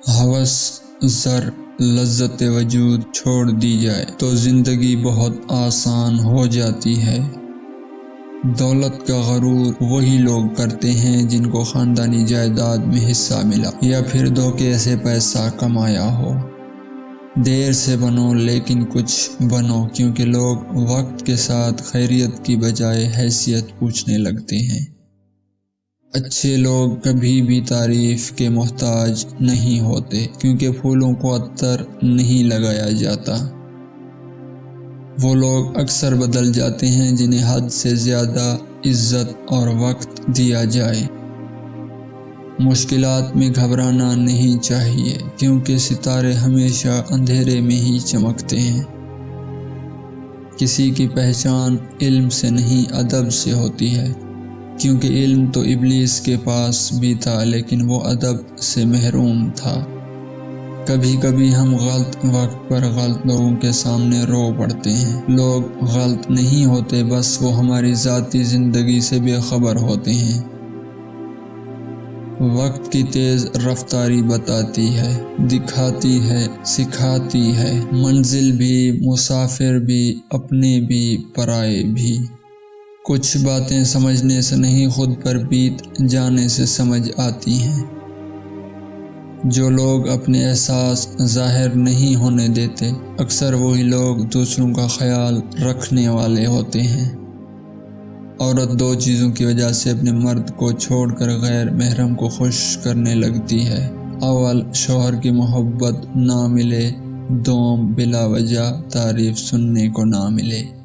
ہوس، زر، لذت وجود چھوڑ دی جائے تو زندگی بہت آسان ہو جاتی ہے۔ دولت کا غرور وہی لوگ کرتے ہیں جن کو خاندانی جائیداد میں حصہ ملا یا پھر دھوکے سے پیسہ کمایا ہو۔ دیر سے بنو لیکن کچھ بنو، کیونکہ لوگ وقت کے ساتھ خیریت کی بجائے حیثیت پوچھنے لگتے ہیں۔ اچھے لوگ کبھی بھی تعریف کے محتاج نہیں ہوتے، کیونکہ پھولوں کو عطر نہیں لگایا جاتا۔ وہ لوگ اکثر بدل جاتے ہیں جنہیں حد سے زیادہ عزت اور وقت دیا جائے۔ مشکلات میں گھبرانا نہیں چاہیے، کیونکہ ستارے ہمیشہ اندھیرے میں ہی چمکتے ہیں۔ کسی کی پہچان علم سے نہیں ادب سے ہوتی ہے، کیونکہ علم تو ابلیس کے پاس بھی تھا لیکن وہ ادب سے محروم تھا۔ کبھی کبھی ہم غلط وقت پر غلط لوگوں کے سامنے رو پڑتے ہیں۔ لوگ غلط نہیں ہوتے، بس وہ ہماری ذاتی زندگی سے بے خبر ہوتے ہیں۔ وقت کی تیز رفتاری بتاتی ہے، دکھاتی ہے، سکھاتی ہے، منزل بھی، مسافر بھی، اپنے بھی، پرائے بھی۔ کچھ باتیں سمجھنے سے نہیں، خود پر بیت جانے سے سمجھ آتی ہیں۔ جو لوگ اپنے احساس ظاہر نہیں ہونے دیتے، اکثر وہی لوگ دوسروں کا خیال رکھنے والے ہوتے ہیں۔ عورت دو چیزوں کی وجہ سے اپنے مرد کو چھوڑ کر غیر محرم کو خوش کرنے لگتی ہے: اول، شوہر کی محبت نہ ملے، دوم، بلا وجہ تعریف سننے کو نہ ملے۔